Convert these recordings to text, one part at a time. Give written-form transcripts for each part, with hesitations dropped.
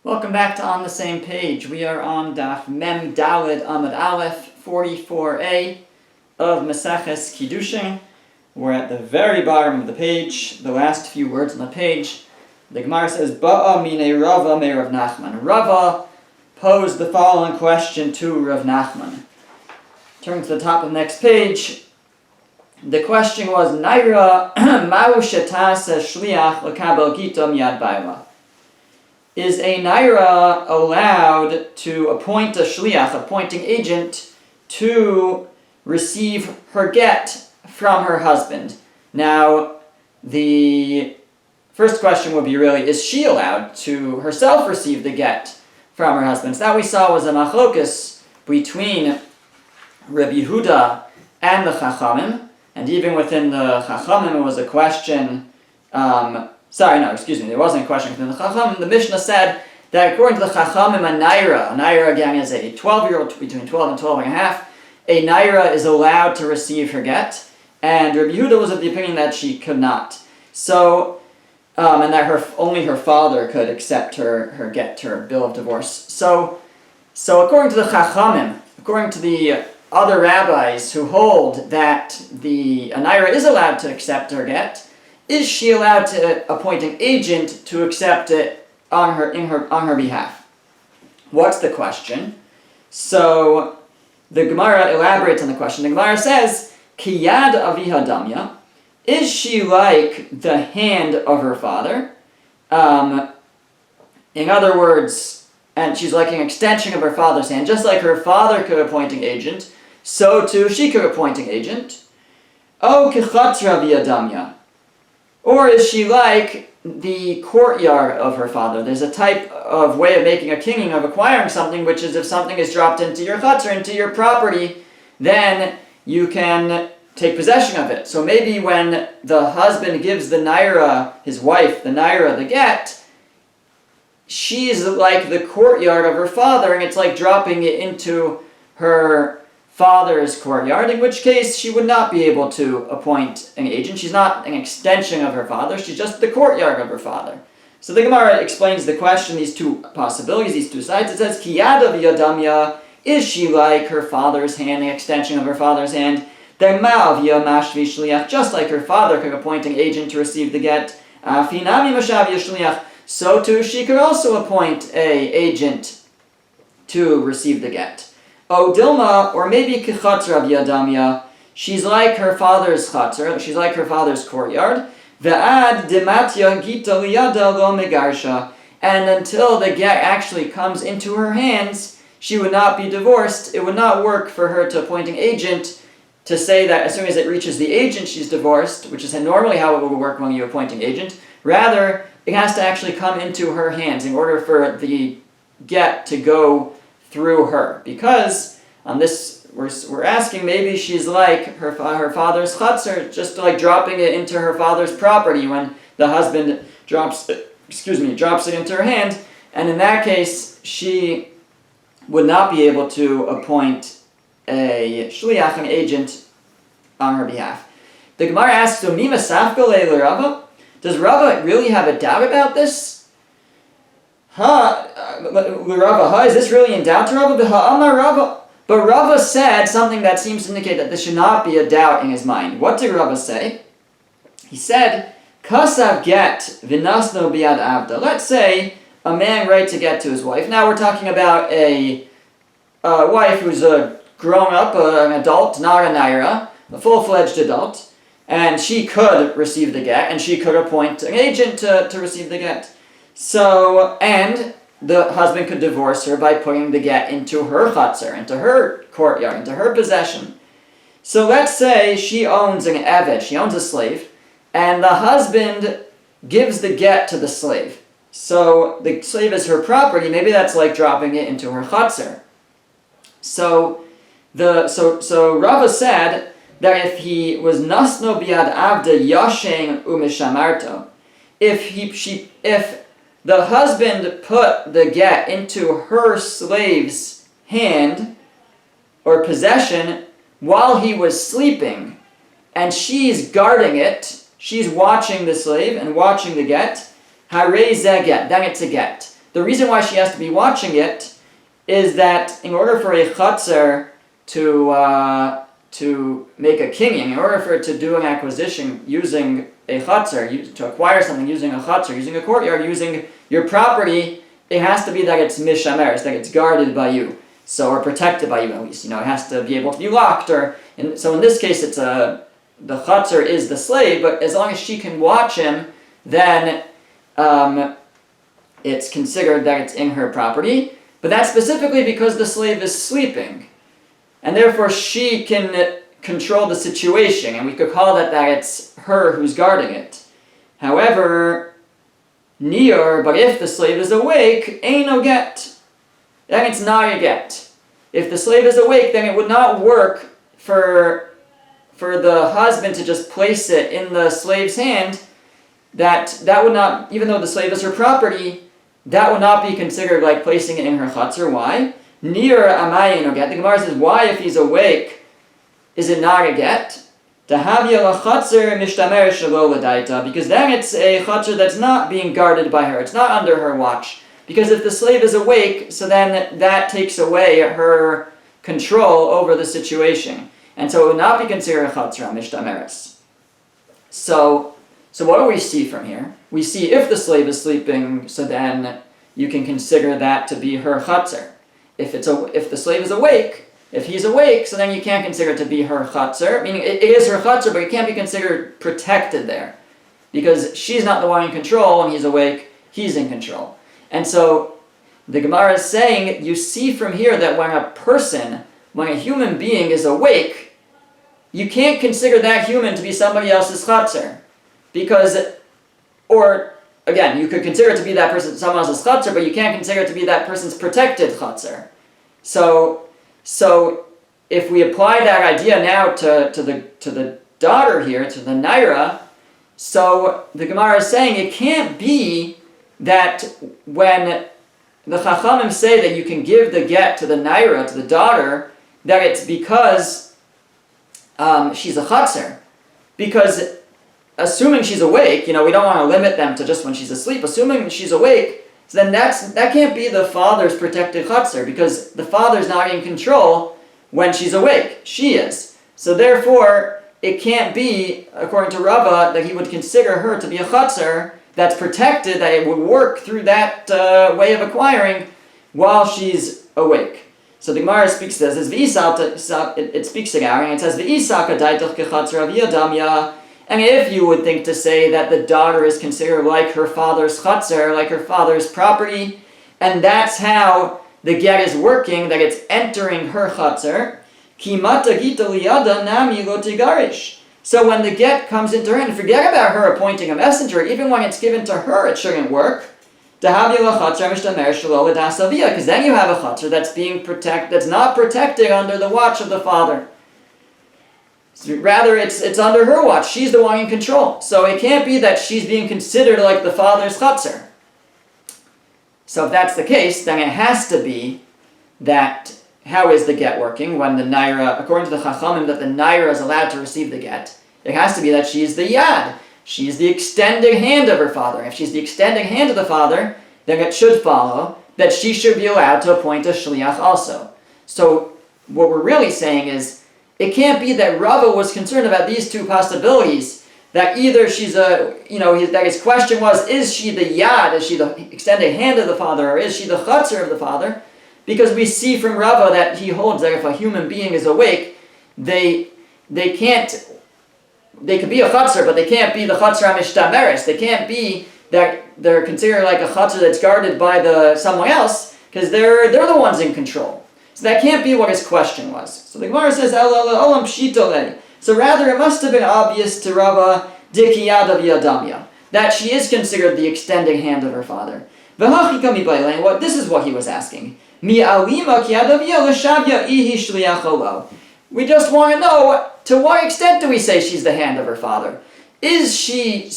Welcome back to On the Same Page. We are on Daf Mem Daled Amud Aleph 44a of Maseches Kiddushin. We're at the very bottom of the page, the last few words on the page. The Gemara says, Ba'a mine Rava me Rav Nachman. Rava posed the following question to Rav Nachman. Turn to the top of the next page. The question was, Naira ma'u shetase shliach l'kabel gita miyad baila. Is a naira allowed to appoint a shliach, appointing agent, to receive her get from her husband? Now, the first question would be really, is she allowed to herself receive the get from her husband? So that we saw was a machlokus between Rabbi Yehuda and the Chachamim, and even within the Chachamim it was a question. There wasn't a question within the Chachamim. The Mishnah said that according to the Chachamim, a naira again is a 12-year-old between 12 and 12 and a half. A naira is allowed to receive her get, and Rabbi Yehuda was of the opinion that she could not. So, and that only her father could accept her get, her bill of divorce. So according to the Chachamim, according to the other rabbis who hold that a naira is allowed to accept her get, is she allowed to appoint an agent to accept it on her behalf? What's the question? So the Gemara elaborates on the question. The Gemara says, Ki yad aviha damya. Is she like the hand of her father? In other words, and she's like an extension of her father's hand. Just like her father could appoint an agent, so too she could appoint an agent. O kichatz aviha damya. Or is she like the courtyard of her father? There's a type of way of making a kinging, of acquiring something, which is if something is dropped into your chutzner, into your property, then you can take possession of it. So maybe when the husband gives the naira, his wife, the naira, the get, she's like the courtyard of her father, and it's like dropping it into her father's courtyard, in which case she would not be able to appoint an agent. She's not an extension of her father, she's just the courtyard of her father. So the Gemara explains the question, these two possibilities, these two sides. It says, Ki yad aviha damya, is she like her father's hand, an extension of her father's hand? Then ma'avia mashvi shliach, just like her father could appoint an agent to receive the get, afinami mashavia shliach, so too she could also appoint an agent to receive the get. O Dilma, or maybe Kichatz Rav Yadamya, she's like her father's chatzar, she's like her father's courtyard. Ve'ad dematya gita liyada lo megarsha, and until the get actually comes into her hands, she would not be divorced. It would not work for her to appoint an agent to say that as soon as it reaches the agent she's divorced, which is normally how it will work when you appoint an agent. Rather, it has to actually come into her hands in order for the get to go through her, because on this we're asking, maybe she's like her father's chutzner, just like dropping it into her father's property when the husband drops it into her hand, and in that case she would not be able to appoint a shliach, an agent, on her behalf. The Gemara asks, so Mima Safka le Rava? Does Rava really have a doubt about this? Is this really in doubt to Rava? But Rava said something that seems to indicate that this should not be a doubt in his mind. What did Rava say? He said, Kasav get vinasno biad avda. Let's say a man writes a get to his wife. Now we're talking about a wife who's a grown-up, an adult, not a naira, a full-fledged adult, and she could receive the get, and she could appoint an agent to receive the get. So, and the husband could divorce her by putting the get into her chutzner, into her courtyard, into her possession. So let's say she owns an eved, she owns a slave, and the husband gives the get to the slave. So the slave is her property, maybe that's like dropping it into her chutzner. So Rava said that if he was nasno biad avda yasheng umishamarto, if the husband put the get into her slave's hand or possession while he was sleeping, and she's guarding it, she's watching the slave and watching the get, harei ze get, then it's a get. the reason why she has to be watching it is that in order for a chatzer to make a kinyan, in order for it to do an acquisition using a chatzer, to acquire something using a chatzer, using a courtyard, using your property, it has to be that it's mishameres, that it's guarded by you, or protected by you at least. It has to be able to be locked, so in this case, the chatzer is the slave, but as long as she can watch him, then it's considered that it's in her property. But that's specifically because the slave is sleeping, and therefore she can control the situation, and we could call that it's her who's guarding it. However, but if the slave is awake, ain't no get. Then it's not a get. If the slave is awake, then it would not work for the husband to just place it in the slave's hand. That would not, even though the slave is her property, that would not be considered like placing it in her chutzner. Why? Amayin no get. The Gemara says, why, if he's awake, is it not a get? Because then it's a chutzner that's not being guarded by her. It's not under her watch. Because if the slave is awake, so then that takes away her control over the situation. And so it would not be considered a chutzner mishtameres. So what do we see from here? We see if the slave is sleeping, so then you can consider that to be her chutzner. If the slave is awake, if he's awake, so then you can't consider it to be her chutzner, meaning it is her chutzner, but it can't be considered protected there. Because she's not the one in control, and he's awake, he's in control. And so the Gemara is saying, you see from here that when a human being is awake, you can't consider that human to be somebody else's chutzner. Again, you could consider it to be that person, someone else's chutzner, but you can't consider it to be that person's protected chutzner. So if we apply that idea now to the daughter here, to the naira, so the Gemara is saying it can't be that when the Chachamim say that you can give the get to the naira, to the daughter, that it's because she's a chutzner. Because assuming she's awake, we don't want to limit them to just when she's asleep. Assuming she's awake, so then that can't be the father's protected chutzner, because the father's not in control when she's awake. She is. So therefore, it can't be, according to Rava, that he would consider her to be a chutzner that's protected, that it would work through that way of acquiring while she's awake. So the Gemara speaks to this. It speaks to Gary, and it says, "V'isaka daitach kechatzra v'yadamya." And if you would think to say that the daughter is considered like her father's chutzner, like her father's property, and that's how the get is working, that it's entering her chutzner, kimata gita liyada nami lo tigarish. So when the get comes into her, and forget about her appointing a messenger, even when it's given to her, it shouldn't work. Because then you have a chutzner that's being protected, that's not protected under the watch of the father. Rather, it's under her watch. She's the one in control. So it can't be that she's being considered like the father's chutzner. So if that's the case, then it has to be that, how is the get working when the naira, according to the Chachamim, that the naira is allowed to receive the get? It has to be that she's the yad. She's the extended hand of her father. If she's the extended hand of the father, then it should follow that she should be allowed to appoint a shliach also. So what we're really saying is, it can't be that Rava was concerned about these two possibilities, that either she's that his question was, is she the yad, is she the extended hand of the father, or is she the chutzner of the father? Because we see from Rava that he holds that if a human being is awake, they could be a chutzner, but they can't be the chutzner mishtameres. They can't be that they're considered like a chutzner that's guarded by someone else, because they're the ones in control. So that can't be what his question was. So the Gemara says, olam pshitole. So rather, it must have been obvious to Rava dikiyada v'yadamya, that she is considered the extending hand of her father. This is what he was asking. We just want to know, to what extent do we say she's the hand of her father? Is she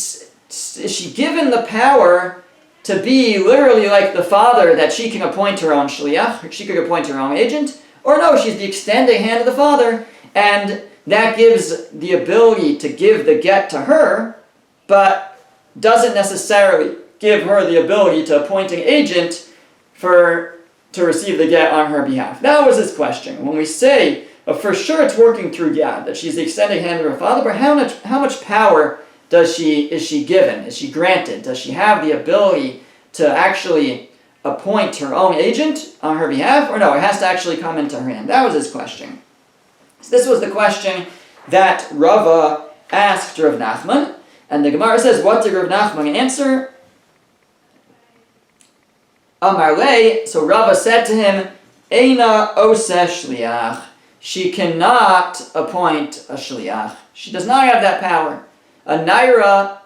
given the power to be literally like the father, that she can appoint her own shliach, she could appoint her own agent? Or no, she's the extended hand of the father, and that gives the ability to give the get to her, but doesn't necessarily give her the ability to appoint an agent to receive the get on her behalf? That was his question. When we say, for sure it's working through Yad, that she's the extended hand of her father, but how much power is she given? Is she granted? Does she have the ability to actually appoint her own agent on her behalf? Or no, it has to actually come into her hand. That was his question. So this was the question that Rava asked Rav Nachman. And the Gemara says, what did Rav Nachman answer? Amar lei, so Rava said to him, Eina oseh shliach. She cannot appoint a shliach. She does not have that power. A naira,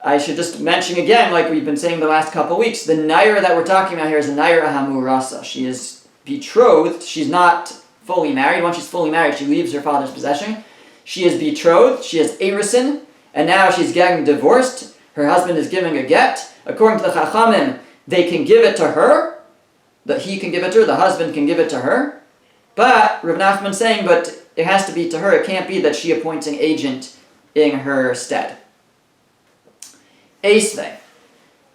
I should just mention again, like we've been saying the last couple of weeks, the naira that we're talking about here is a naira hamurasa. She is betrothed. She's not fully married. Once she's fully married, she leaves her father's possession. She is betrothed. She is erisin, and now she's getting divorced. Her husband is giving a get. According to the Chachamim, they can give it to her. That he can give it to her. The husband can give it to her. But Rav Nachman saying, but it has to be to her. It can't be that she appoints an agent in her stead. Esvei.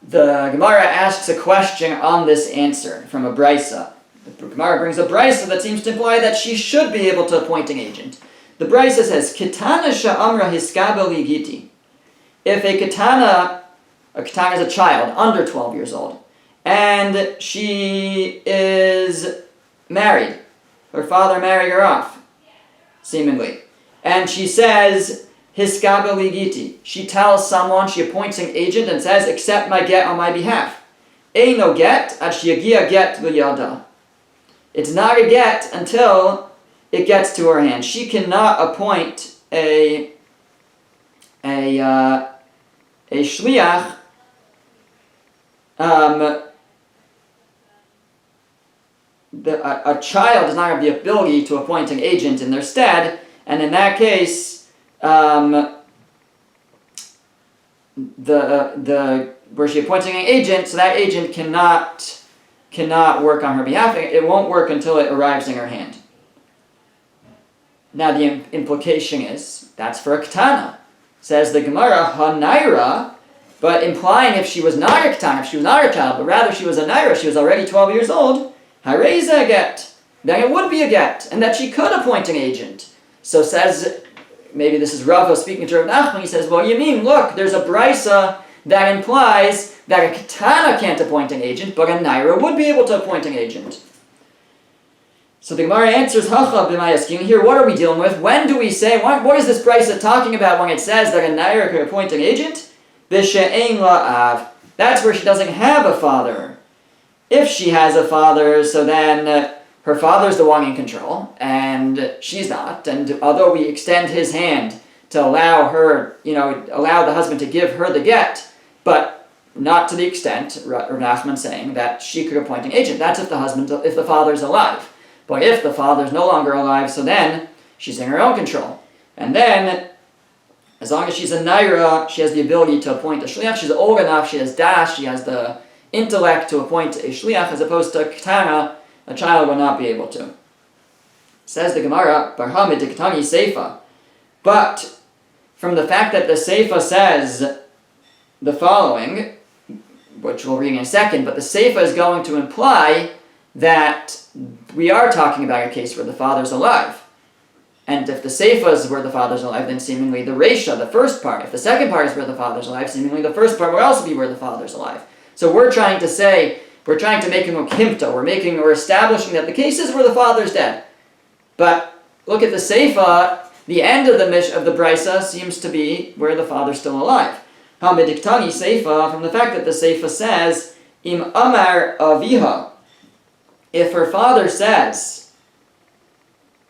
The Gemara asks a question on this answer from a Brisa. The Gemara brings a Brisa that seems to imply that she should be able to appoint an agent. The Brisa says, Kitana sha'amra hiskabel ligiti. If a katana is a child under 12 years old, and she is married, her father married her off, seemingly, and she says, hiskabel ligiti. She tells someone, she appoints an agent and says, accept my get on my behalf. Eino get, ad sheyagia get liyada. It's not a get until it gets to her hand. She cannot appoint a shliach a child does not have the ability to appoint an agent in their stead, and in that case, where she appointing an agent, so that agent cannot work on her behalf. It won't work until it arrives in her hand. Now the implication is, that's for a ketana. Says the Gemara, ha-naira, but implying if she was not a ketana, if she was not a child, but rather she was a naira, she was already 12 years old, hareza get, then it would be a get, and that she could appoint an agent. So says, maybe this is Rava speaking to Rav Nachman, he says, well, you mean, look, there's a brisa that implies that a ketana can't appoint an agent, but a naira would be able to appoint an agent. So the Gemara answers, Hacha b'mayaskin. Here, what are we dealing with? When do we say, what is this brisa talking about when it says that a naira could appoint an agent? B'she'ein la'av. That's where she doesn't have a father. If she has a father, so then her father's the one in control, and she's not. And although we extend his hand to allow her, allow the husband to give her the get, but not to the extent, Rav Nachman saying, that she could appoint an agent. That's if the father's alive. But if the father's no longer alive, so then she's in her own control. And then, as long as she's a naira, she has the ability to appoint a shliach. She's old enough, she has dash, she has the intellect to appoint a shliach, as opposed to a ketana, a child will not be able to. Says the Gemara, Barhamid de Ketani Seifa. But from the fact that the Seifa says the following, which we'll read in a second, but the Seifa is going to imply that we are talking about a case where the father's alive. And if the Seifa is where the father's alive, then seemingly the Reisha, the first part, if the second part is where the father's alive, seemingly the first part will also be where the father's alive. So we're trying to make him a kimta, we're establishing that the case is where the father's dead. But look at the Seifa, the end of the Brisa seems to be where the father's still alive. Hamidiktani Seifa, from the fact that the Seifa says, Im Amar Aviha, if her father says,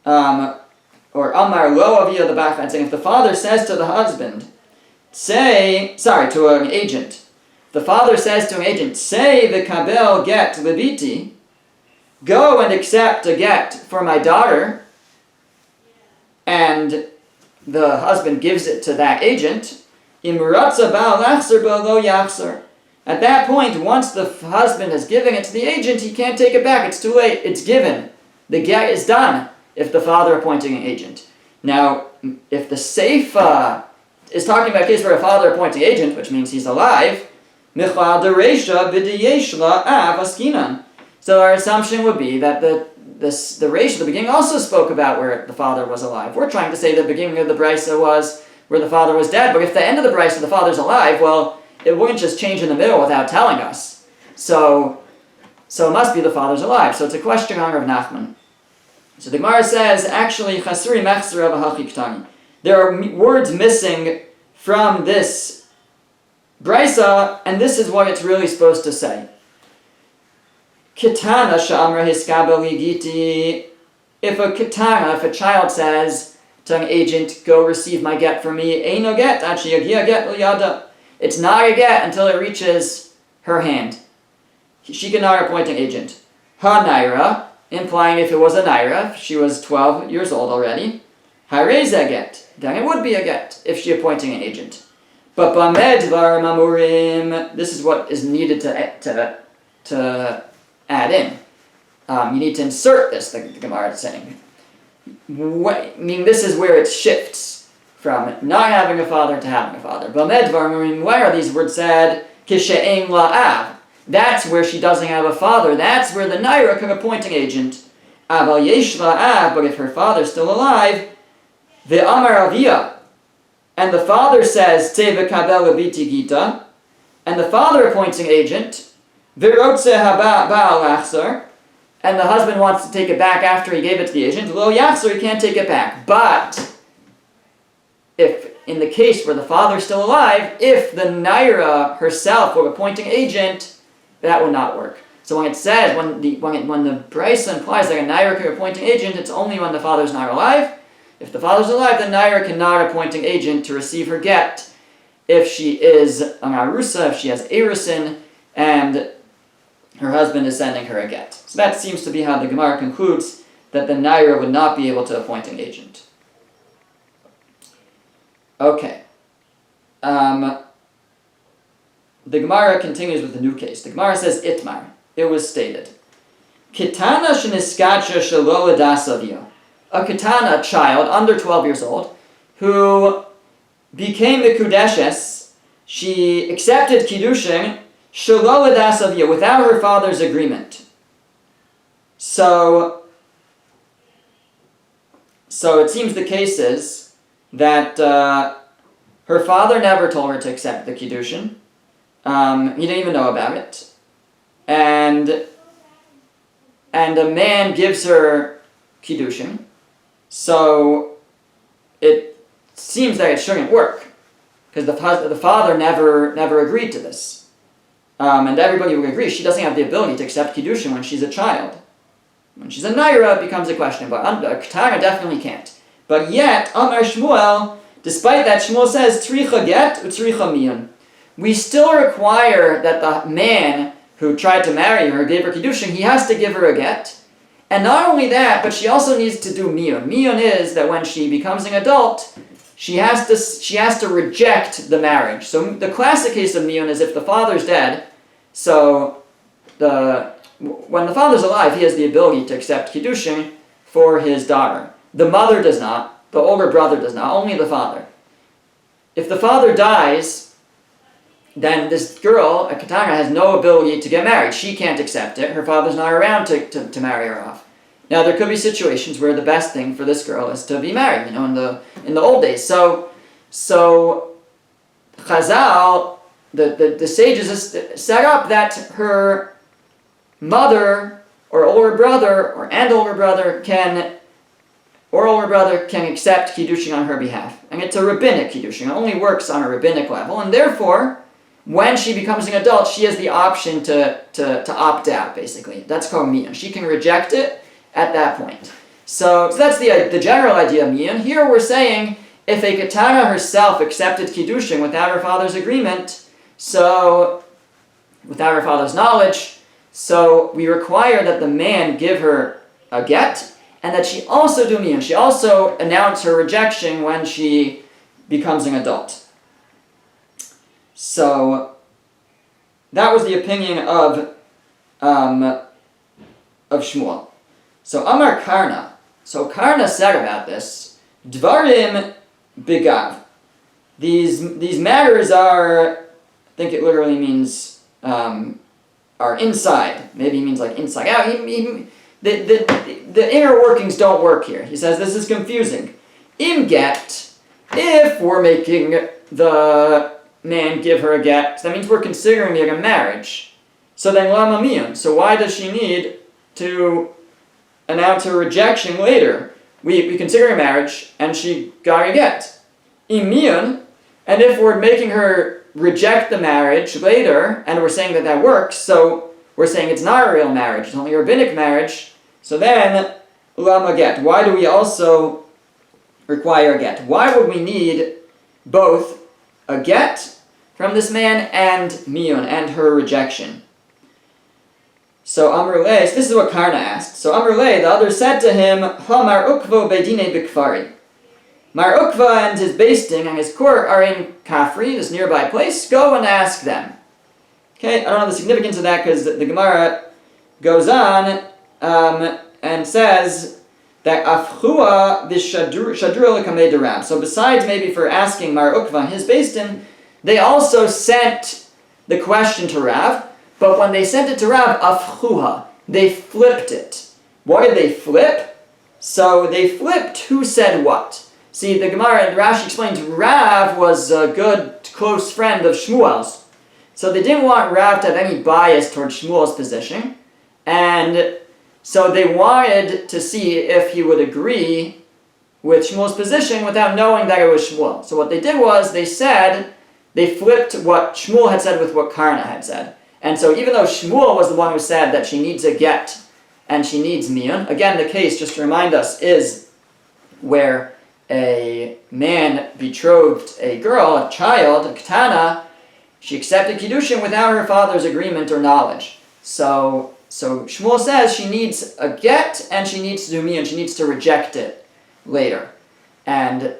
or Amar Lo Aviha the back saying, if the father says to the husband, to an agent, the father says to an agent, say the kabel get libiti, go and accept a get for my daughter, and the husband gives it to that agent, imratza ba'al lachzer lo yachzer. At that point, once the husband has given it to the agent, he can't take it back. It's too late. It's given. The get is done if the father appointing an agent. Now, if the Seifa is talking about a case where a father appointing agent, which means he's alive, Michal dereisha b'diyesh la'av askinan. So our assumption would be that the Reish, the beginning, also spoke about where the father was alive. We're trying to say the beginning of the Brisa was where the father was dead, but if the end of the Brisa the father's alive, well, it wouldn't just change in the middle without telling us. So it must be the father's alive. So it's a question on Rav Nachman. So the Gemara says, actually, chasuri mechzer of a there are words missing from this Brisa, and this is what it's really supposed to say. Kitana sha'amra hiskaba ligiti. If a child says to an agent, go receive my get for me, eino get, achi yagia get liyada. It's not a get until it reaches her hand. She can not appoint an agent. Ha naira, implying if it was a naira, if she was 12 years old already, hareza get, then it would be a get if she appointing an agent. But bamed var mamurim, this is what is needed to add in. You need to insert this, the Gemara is saying. Meaning this is where it shifts from not having a father to having a father. Bamed var mamurim, why are these words said? Kishe'en la'av. That's where she doesn't have a father. That's where the naira could appoint an agent. Aval yesh la'av, but if her father's still alive, ve'amar aviyah, and the father says, Teve kabel biti gita, and the father appoints an agent, Virotze haba ba'al achzar, and the husband wants to take it back after he gave it to the agent, lo yachzar, he can't take it back. But, if in the case where the father's still alive, if the naira herself were appointing agent, that would not work. So when it says, when the Brisa implies that a naira could appoint an agent, it's only when the father's not alive. If the father's alive, the naira cannot appoint an agent to receive her get if she is an arusa, if she has erusin, and her husband is sending her a get. So that seems to be how the Gemara concludes that the naira would not be able to appoint an agent. Okay. The Gemara continues with the new case. The Gemara says, Itmar. It was stated. Kitana sheniskacha shelo edasavio. A kitana, a child, under 12 years old, who became the Kudeshes, she accepted Kiddushin, shelo edasavio, without her father's agreement. So it seems the case is that her father never told her to accept the Kiddushin. He didn't even know about it. And a man gives her Kiddushin. So it seems that it shouldn't work. Because the father never agreed to this. And everybody would agree she doesn't have the ability to accept Kiddushin when she's a child. When she's a naira, it becomes a question. But a ketana definitely can't. But yet, Amar Shmuel, despite that, Shmuel says, Tzricha get, utzricha miyun. We still require that the man who tried to marry her, gave her Kiddushin, he has to give her a get. And not only that, but she also needs to do miyun. Miyun is that when she becomes an adult, she has to reject the marriage. So the classic case of miyun is if the father's dead, so when the father's alive, he has the ability to accept Kiddushin for his daughter. The mother does not, the older brother does not, only the father. If the father dies, then this girl, a katana, has no ability to get married. She can't accept it. Her father's not around to marry her off. Now, there could be situations where the best thing for this girl is to be married, in the old days. So Chazal, the sages set up that her mother or older brother can accept Kiddushin on her behalf. And it's a rabbinic Kiddushin. It only works on a rabbinic level. And therefore, when she becomes an adult, she has the option to opt out, basically. That's called miyun. She can reject it at that point. So that's the general idea of miyun. Here we're saying, if a katana herself accepted Kiddushin without her father's agreement, so without her father's knowledge, so we require that the man give her a get, and that she also do miyun. She also announce her rejection when she becomes an adult. So that was the opinion of Shmuel. So Amar Karna. So Karna said about this, Dvarim bigav. These matters are think it literally means are inside. Maybe he means like inside out. The inner workings don't work here. He says this is confusing. Im get, if we're making the man give her a get, that means we're considering it a marriage. So then lama miyun. So why does she need to announce her rejection later? We consider a marriage, and she got a get. Im miyun, and if we're making her reject the marriage later, and we're saying that works, so we're saying it's not a real marriage, it's only a rabbinic marriage, so then lama get. Why do we also require a get? Why would we need both a get from this man and miyun, and her rejection? So Amr Lei, so this is what Karna asked. So Amr Lei, the other said to him, Ha Mar Ukvo Bedine Bikfari. Mar Ukva and his basting and his court are in Kafri, this nearby place. Go and ask them. Okay, I don't know the significance of that because the Gemara goes on and says that Afchua Bishadru Kamei Derab. So besides maybe for asking Mar Ukva and his basting, they also sent the question to Rav. But when they sent it to Rav, Afchuha, they flipped it. Why did they flip? So they flipped who said what. See, the Gemara and Rashi explains Rav was a good, close friend of Shmuel's. So they didn't want Rav to have any bias towards Shmuel's position. And so they wanted to see if he would agree with Shmuel's position without knowing that it was Shmuel. So what they did was they flipped what Shmuel had said with what Karna had said. And so even though Shmuel was the one who said that she needs a get and she needs miyun, again the case, just to remind us, is where a man betrothed a girl, a child, a katana, she accepted Kiddushin without her father's agreement or knowledge. So Shmuel says she needs a get and she needs to do miyun, she needs to reject it later. And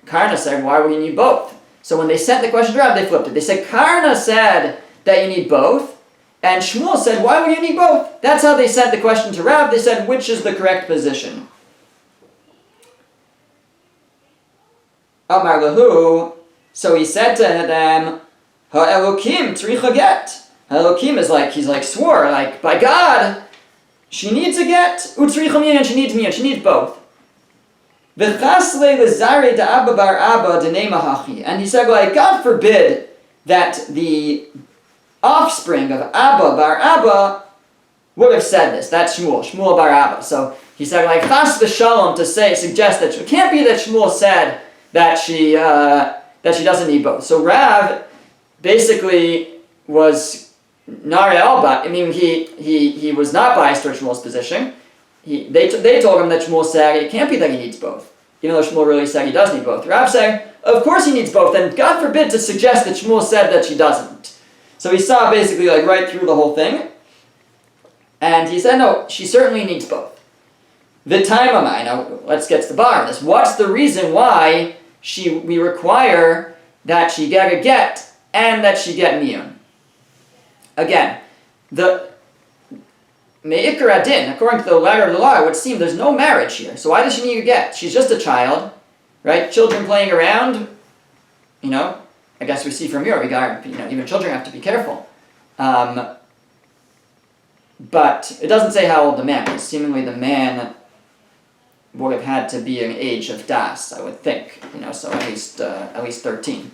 Karna said, why would you need both? So when they sent the question to Rav, they flipped it. They said, Karna said that you need both, and Shmuel said, why would you need both? That's how they sent the question to Rav. They said, which is the correct position? Amar lahu, so he said to them, Ha-Elokim tzricha get. Elokim is like, he's like swore, like, by God, she needs a get, utzricha miyun, she needs both. V'chasle l'zare da'abba bar abba d'nei mahachi. And he said, like, God forbid that the offspring of Abba bar Abba would have said this. That's Shmuel bar Abba. So he said, like, chas v'shalom, to suggest that it can't be that Shmuel said that she doesn't need both. So Rav basically was nare elba. I mean, he was not biased towards Shmuel's position. They told him that Shmuel said it can't be that he needs both, even though Shmuel really said he does need both. Rav said, of course he needs both, and God forbid to suggest that Shmuel said that she doesn't. So he saw basically like right through the whole thing, and he said, no, she certainly needs both. V'taimamai, now let's get to the bottom of this. What's the reason why we require that she get a get and that she get miyun? Again, the me'ikar adin, according to the letter of the law, it would seem there's no marriage here. So why does she need a get? She's just a child, right? Children playing around, I guess we see from your regard, even children have to be careful. But it doesn't say how old the man is. Seemingly the man would have had to be an age of das, I would think. So at least 13.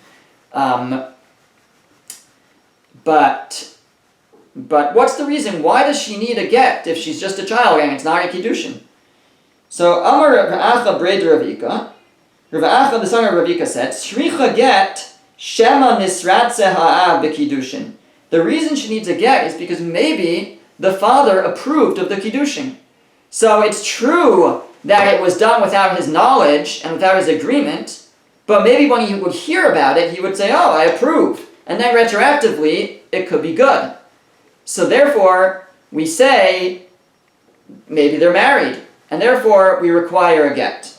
But what's the reason? Why does she need a get if she's just a child and it's not a Kiddushin? So Amar Rav Acha Bred Ravika, Rav Acha the son of Ravika said, Shricha get Shema nisratze ha'av b'kiddushin. The reason she needs a get is because maybe the father approved of the Kiddushin. So it's true that it was done without his knowledge and without his agreement, but maybe when he would hear about it, he would say, oh, I approve. And then retroactively, it could be good. So therefore, we say, maybe they're married, and therefore we require a get.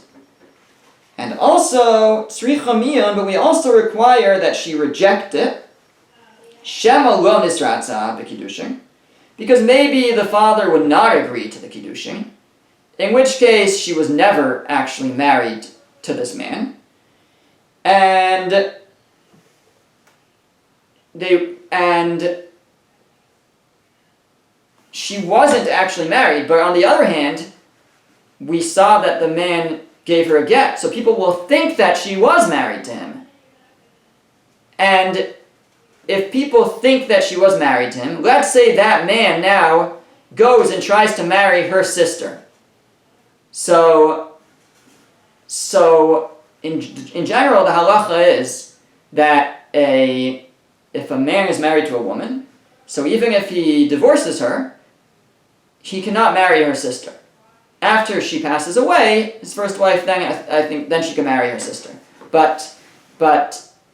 And also, tzricha miyun, but we also require that she reject it. Shema lo nisratza b'kiddushin, because maybe the father would not agree to the Kiddushin, in which case she was never actually married to this man. And she wasn't actually married, but on the other hand, we saw that the man gave her a get, so people will think that she was married to him. And if people think that she was married to him, let's say that man now goes and tries to marry her sister. So in general, the halacha is that if a man is married to a woman, so even if he divorces her, he cannot marry her sister. After she passes away, his first wife, then she can marry her sister. But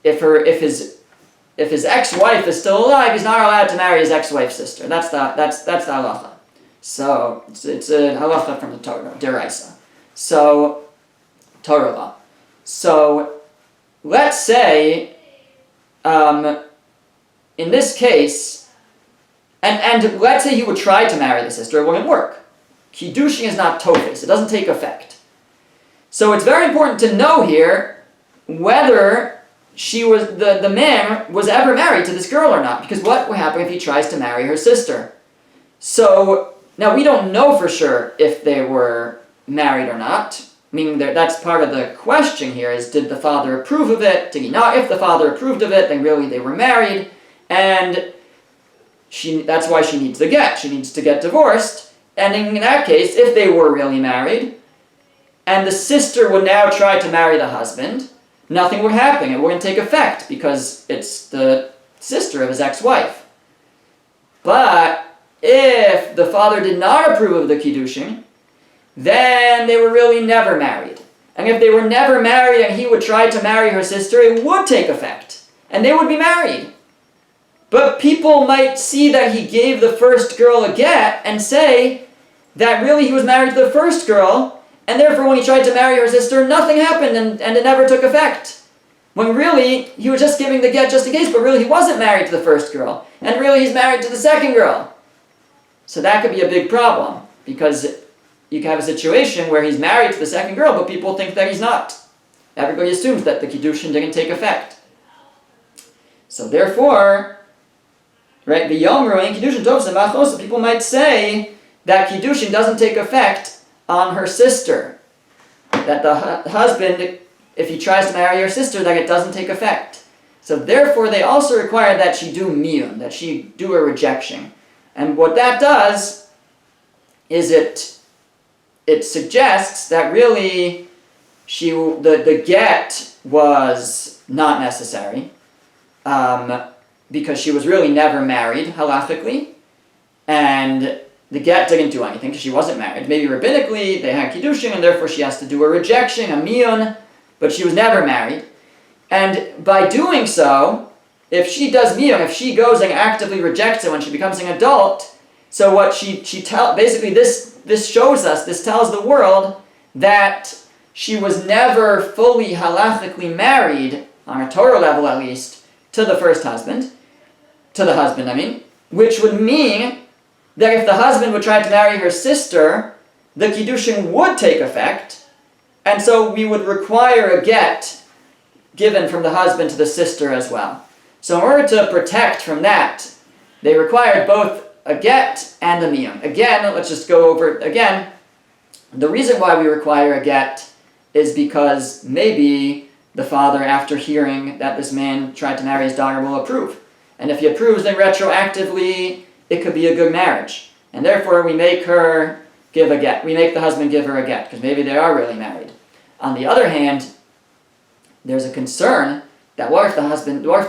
if his ex-wife is still alive, he's not allowed to marry his ex-wife's sister. That's the halacha. So it's a halacha from the Torah, deraisa. So Torah law. So let's say, in this case, and let's say he would try to marry the sister, it wouldn't work. Kiddushin is not tofes; it doesn't take effect. So it's very important to know here whether the man was ever married to this girl or not, because what would happen if he tries to marry her sister? So now we don't know for sure if they were married or not. Meaning that's part of the question here is, did the father approve of it? Did he not? If the father approved of it, then really they were married, and that's why she needs the get. She needs to get divorced. And in that case, if they were really married, and the sister would now try to marry the husband, nothing would happen. It wouldn't take effect because it's the sister of his ex-wife. But if the father did not approve of the Kiddushin, then they were really never married. And if they were never married and he would try to marry her sister, it would take effect. And they would be married. But people might see that he gave the first girl a get and say that really he was married to the first girl, and therefore when he tried to marry her sister, nothing happened and it never took effect. When really, he was just giving the get just in case, but really he wasn't married to the first girl. And really he's married to the second girl. So that could be a big problem, because you can have a situation where he's married to the second girl, but people think that he's not. Everybody assumes that the Kiddushin didn't take effect. So therefore, right, the Yomru and Kiddushin Tovsa Machosa, people might say that Kiddushin doesn't take effect on her sister. That the husband, if he tries to marry her sister, that it doesn't take effect. So therefore, they also require that she do miyun, that she do a rejection. And what that does is it suggests that really the get was not necessary, because she was really never married halachically, and the get didn't do anything because she wasn't married. Maybe rabbinically they had kiddushin, and therefore she has to do a rejection, a miyun, but she was never married. And by doing so, if she does miyun, if she goes and actively rejects it when she becomes an adult, so what basically this shows us, this tells the world that she was never fully halachically married, on a Torah level at least, to the husband, which would mean that if the husband would try to marry her sister, the Kiddushin would take effect, and so we would require a get given from the husband to the sister as well. So in order to protect from that, they required both a get and a miyun. Again, let's just go over it again. The reason why we require a get is because maybe the father, after hearing that this man tried to marry his daughter, will approve. And if he approves, then retroactively, it could be a good marriage. And therefore, we make her give a get. We make the husband give her a get, because maybe they are really married. On the other hand, there's a concern that what if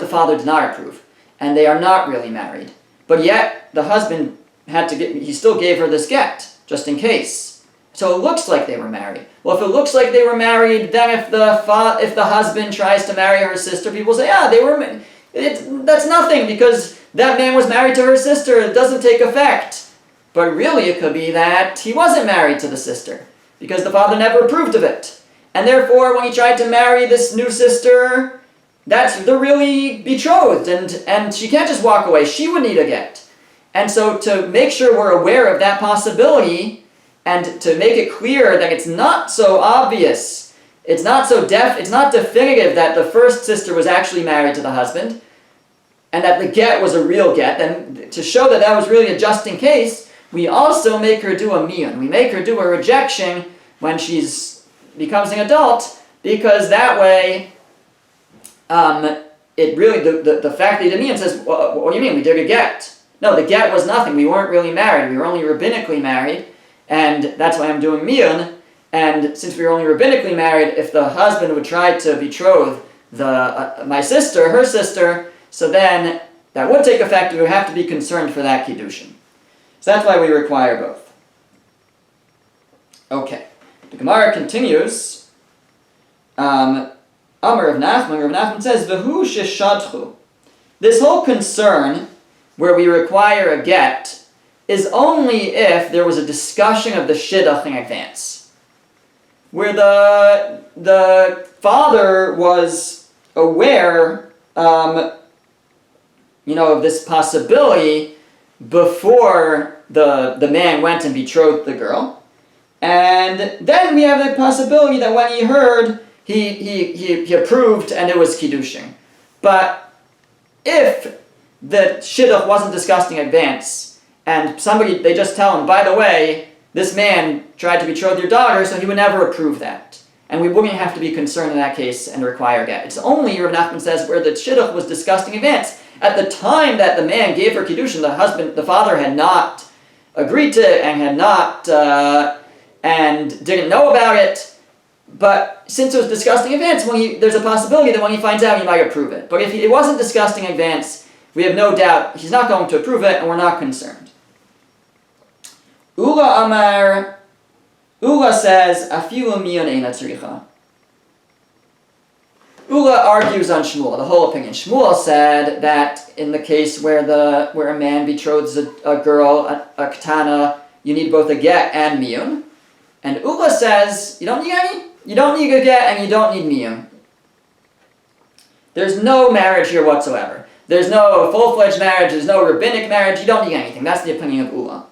the father did not approve, and they are not really married? But yet, the husband he still gave her this get, just in case. So it looks like they were married. Well, if it looks like they were married, then if the husband tries to marry her sister, people say, they were. That's nothing, because that man was married to her sister. It doesn't take effect. But really, it could be that he wasn't married to the sister, because the father never approved of it. And therefore, when he tried to marry this new sister, they're really betrothed, and she can't just walk away. She would need a get. And so to make sure we're aware of that possibility, and to make it clear that it's not so obvious, it's not definitive that the first sister was actually married to the husband, and that the get was a real get, then to show that that was really a just in case, we also make her do a miyun. We make her do a rejection when she's becomes an adult, because that way, it really, the fact that he did miyun says, what do you mean, we did a get? No, the get was nothing. We weren't really married. We were only rabbinically married, and that's why I'm doing miyun. And since we were only rabbinically married, if the husband would try to betroth my sister, her sister, so then that would take effect. We would have to be concerned for that Kiddushin. So that's why we require both. Okay. The Gemara continues. Amar Rav Nachman says, V'hu sheshadchu. This whole concern where we require a get is only if there was a discussion of the shidduch in advance. Where the father was aware, of this possibility before the man went and betrothed the girl, and then we have the possibility that when he heard, he approved and it was Kiddushin. But if the shidduch wasn't discussed in advance, and they just tell him, by the way, this man tried to betroth your daughter, so he would never approve that. And we wouldn't have to be concerned in that case and require get. It's only, Rav Nachman says, where the shidduch was discussed in advance. At the time that the man gave her Kiddushin, the father had not agreed to it and had not, and didn't know about it. But since it was discussed in advance, there's a possibility that when he finds out, he might approve it. But if it wasn't discussed in advance, we have no doubt he's not going to approve it, and we're not concerned. Ula says, Afilu miyun eina tzricha. Ula argues on Shmuel, the whole opinion. Shmuel said that in the case where a man betroths a girl, a katana, you need both a get and miyun. And Ula says, you don't need any? You don't need a get and you don't need miyun. There's no marriage here whatsoever. There's no full-fledged marriage, there's no rabbinic marriage, you don't need anything. That's the opinion of Ula.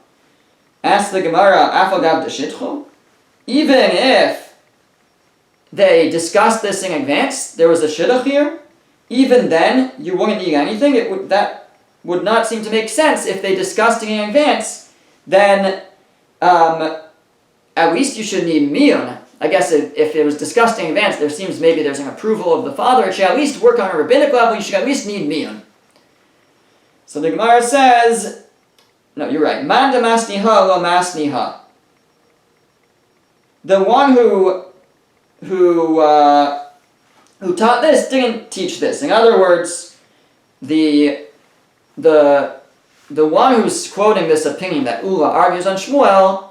Ask the Gemara, Afagav d'shitchu? Even if they discussed this in advance, there was a shidduch here, even then, you wouldn't need anything. That would not seem to make sense. If they discussed it in advance, then at least you should need miyun. I guess if it was discussed in advance, maybe there's an approval of the father. It should at least work on a rabbinic level. You should at least need miyun. So the Gemara says, no, you're right. Man de masniha lo masniha. The one who taught this didn't teach this. In other words, the one who's quoting this opinion that Ula argues on Shmuel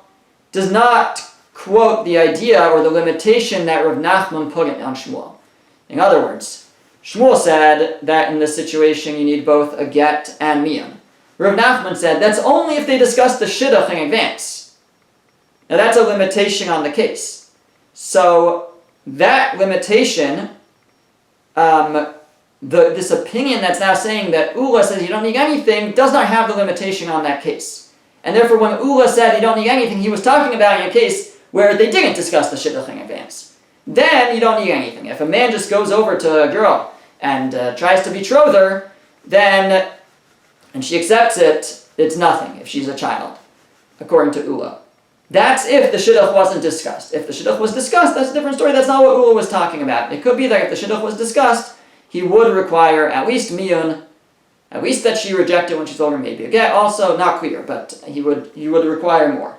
does not quote the idea or the limitation that Rav Nachman put on Shmuel. In other words, Shmuel said that in this situation you need both a get and miyun. Rav Nachman said that's only if they discuss the shidduch in advance. Now that's a limitation on the case. So that limitation, this opinion that's now saying that Ula says you don't need anything, does not have the limitation on that case. And therefore when Ula said you don't need anything, he was talking about in a case where they didn't discuss the shidduch in advance. Then you don't need anything. If a man just goes over to a girl and tries to betroth her, then, and she accepts it, it's nothing if she's a child, according to Ula. That's if the shidduch wasn't discussed. If the shidduch was discussed, that's a different story. That's not what Ula was talking about. It could be that if the shidduch was discussed, he would require at least miyun, at least that she rejected when she told her maybe a get. Also, not clear, but he would require more.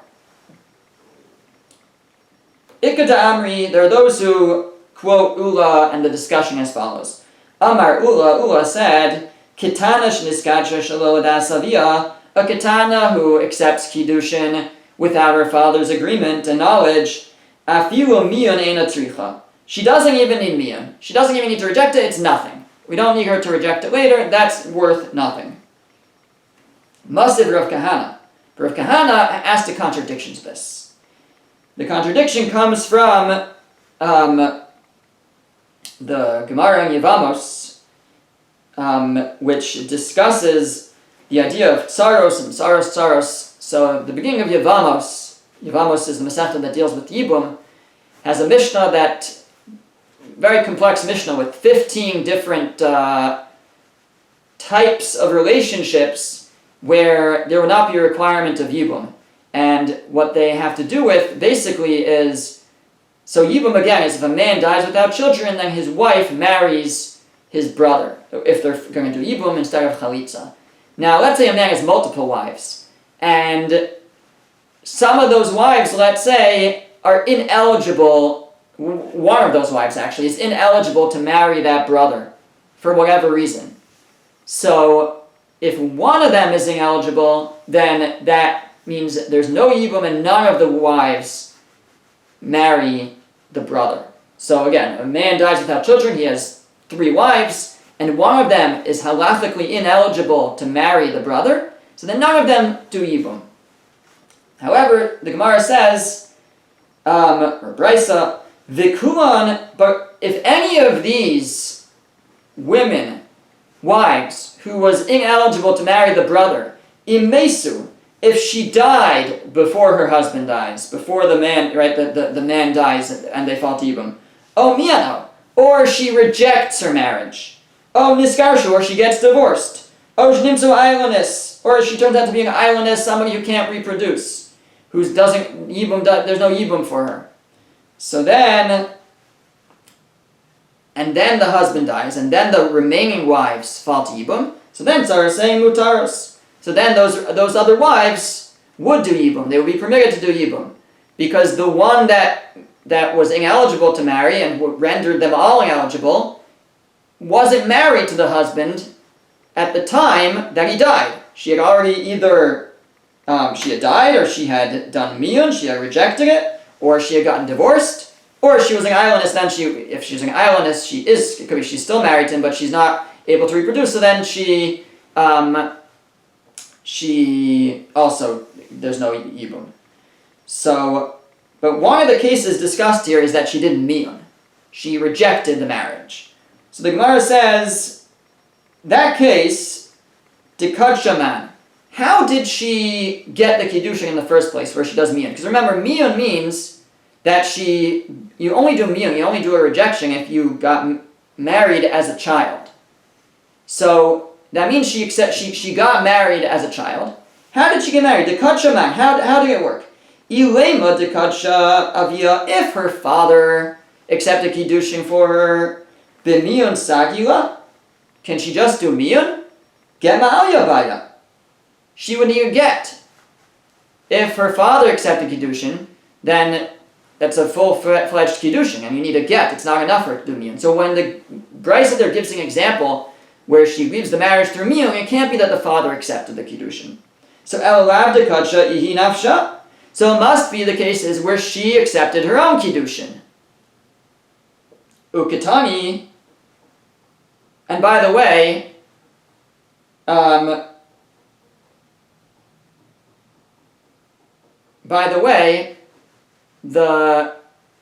Ikkada Amri, there are those who quote Ula and the discussion as follows. Amar Ula said, Kitana shniskadsha shelo ladas avia, a katana who accepts Kiddushin without her father's agreement and knowledge, afilu miyun eina tzricha. She doesn't even need miyun. She doesn't even need to reject it, it's nothing. We don't need her to reject it later, that's worth nothing. Masiv Rav Kahana. Rav Kahana asked a contradiction to this. The contradiction comes from the Gemara in Yevamos, which discusses the idea of tsaros and tsaros. So the beginning of Yevamos is the Masechta that deals with Yibum, has a Mishnah very complex Mishnah with 15 different types of relationships where there will not be a requirement of Yibum. And what they have to do with, basically, is, so Yibum, again, is if a man dies without children, then his wife marries his brother, if they're going to do Yibum instead of Chalitza. Now, let's say a man has multiple wives, and some of those wives, let's say, are ineligible, one of those wives, actually, is ineligible to marry that brother, for whatever reason. So, if one of them is ineligible, then that means that there's no Yibum and none of the wives marry the brother. So again, a man dies without children, he has 3 wives, and one of them is halachically ineligible to marry the brother, so then none of them do Yibum. However, the Gemara says, or Brisa, Vikulan, but if any of these women, wives, who was ineligible to marry the brother, Imesu, if she died before her husband dies, before the man, right, the man dies and they fall to Yibum, oh miano, or she rejects her marriage, oh niskarshu, or she gets divorced, oh shnimsu ailonis, or she turns out to be an ailonis, somebody who can't reproduce, who doesn't Yibum, there's no Yibum for her. So then, and then the husband dies, and then the remaining wives fall to Yibum, so then Tzara saying mutaros. So then those other wives would do Yibum. They would be permitted to do Yibum. Because the one that was ineligible to marry and rendered them all ineligible wasn't married to the husband at the time that he died. She had already either, she had died, or she had done miyun, she had rejected it, or she had gotten divorced, or she was an islandess, then if she's an islandess, she's still married to him, but she's not able to reproduce, so then she also, there's no Yibum. So, but one of the cases discussed here is that she did miyun. She rejected the marriage. So the Gemara says, that case, Dikad Shaman, how did she get the Kiddushin in the first place, where she does miyun? Because remember, miyun means that you only do miyun, you only do a rejection if you got married as a child. So, that means she got married as a child. How did she get married? Dekadsha man. How did it work? Ilema dekadsha avia. If her father accepted kiddushin for her, b'miyun sagila. Can she just do miyun? Get ma'alya baya. She would need a get. If her father accepted kiddushin, then that's a full-fledged kiddushin, and you need a get. It's not enough for her to do miyun. So when the Brisa there gives an example where she leaves the marriage through miyun, it can't be that the father accepted the kiddushin. So elav dekadsha ihi nafsha. So it must be the cases where she accepted her own kiddushin. Ukitani. And by the way,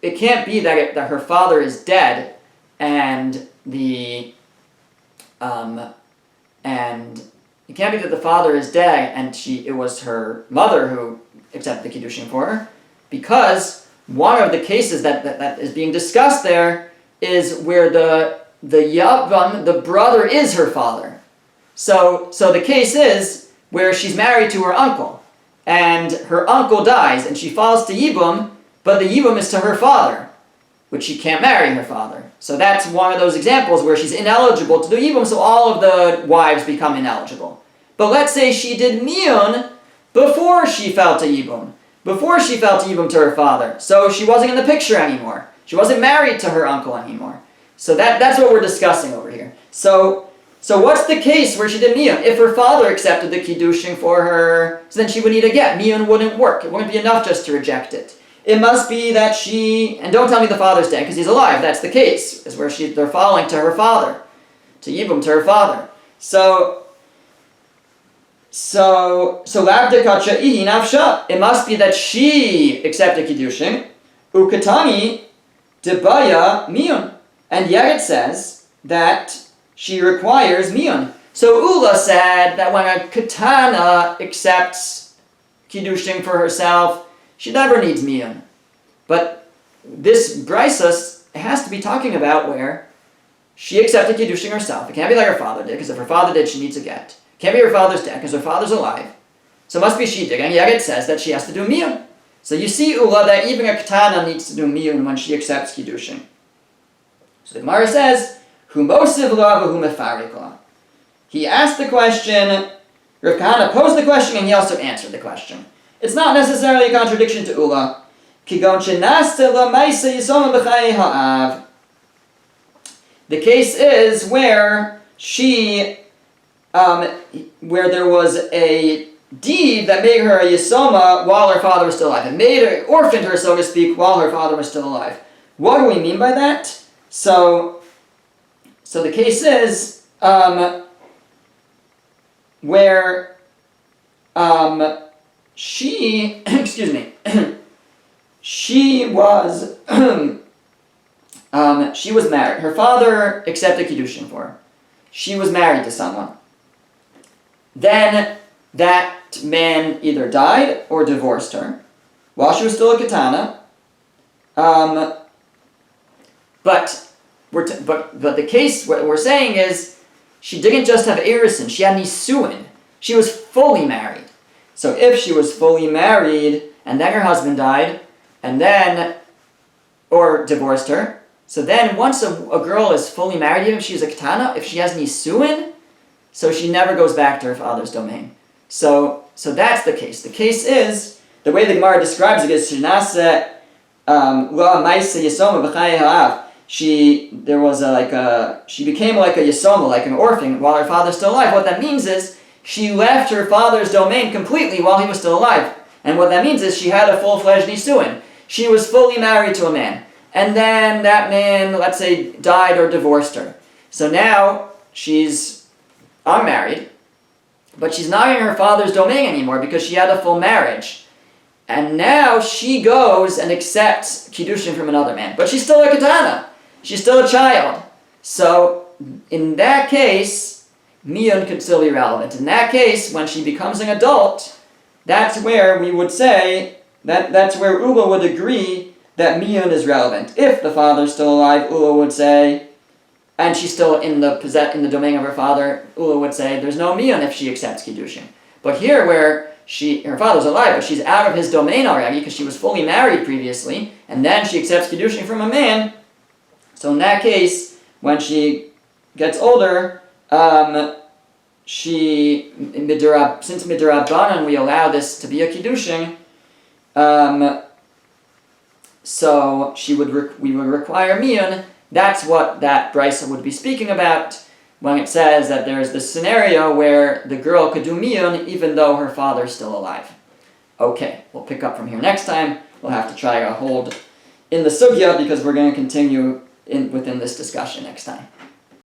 it can't be that her father is dead and it can't be that the father is dead and it was her mother who accepted the Kiddushin for her, because one of the cases that is being discussed there is where the Yavam, the brother, is her father. So the case is where she's married to her uncle, and her uncle dies, and she falls to Yibum, but the Yibum is to her father, which she can't marry her father. So that's one of those examples where she's ineligible to do Yibum, so all of the wives become ineligible. But let's say she did miyun before she fell to Yibum, before she fell to Yibum to her father, so she wasn't in the picture anymore. She wasn't married to her uncle anymore. So that's what we're discussing over here. So what's the case where she did miyun? If her father accepted the kiddushin for her, so then she would need a get. Miyun wouldn't work. It wouldn't be enough just to reject it. It must be that and don't tell me the father's dead, because he's alive. That's the case, is where they're falling to her father, to Yibum, to her father. So labdikacha ihi nafsha. It must be that she accepted kiddushin. Ukatani debaya miyun. And yet it says that she requires miyun. So Ula said that when a katana accepts kiddushin for herself, she never needs miyun. But this brisa has to be talking about where she accepted Kiddushin herself. It can't be like her father did, because if her father did, she needs a get. It can't be her father's debt, because her father's alive. So it must be she did. And yet it says that she has to do miyun. So you see, Ula, that even a katana needs to do miyun when she accepts Kiddushin. So the Gemara says, Hu mosiv la v'hu mefarik la. He asked the question, Rav Kahana posed the question, and he also answered the question. It's not necessarily a contradiction to Ula. Kigon shenaste la maisa yisoma b'chayei ha'av. The case is where where there was a deed that made her a yisoma while her father was still alive. It made her, orphaned her, so to speak, while her father was still alive. What do we mean by that? So the case is where she, excuse me, she was married. Her father accepted Kiddushin for her. She was married to someone. Then that man either died or divorced her while she was still a katana. But the case, what we're saying is, she didn't just have erisin, she had nisuin. She was fully married. So if she was fully married, and then her husband died, and then, or divorced her, so then once a girl is fully married, even if she's a katana, if she has nisuin, so she never goes back to her father's domain. So that's the case. The case is, the way the Gemara describes it is, Shinase la maisa yisoma b'chayei ha'av. She became like a yisoma, like an orphan, while her father's still alive. What that means is, she left her father's domain completely while he was still alive. And what that means is, she had a full-fledged nisuin. She was fully married to a man. And then that man, let's say, died or divorced her. So now, she's unmarried, but she's not in her father's domain anymore because she had a full marriage. And now she goes and accepts Kiddushin from another man. But she's still a katana. She's still a child. So, in that case, miyun could still be relevant. In that case, when she becomes an adult, that's where we would say, that's where Ula would agree that miyun is relevant. If the father's still alive, Ula would say, and she's still in the domain of her father, Ula would say, there's no miyun if she accepts Kiddushin. But here where her father's alive, but she's out of his domain already because she was fully married previously, and then she accepts Kiddushin from a man. So in that case, when she gets older, since midrabanan we allow this to be a Kiddushin, so we would require miyun. That's what that brisa would be speaking about when it says that there's this scenario where the girl could do miyun even though her father's still alive. Okay, we'll pick up from here next time. We'll have to try to hold in the sugya because we're going to continue within this discussion next time.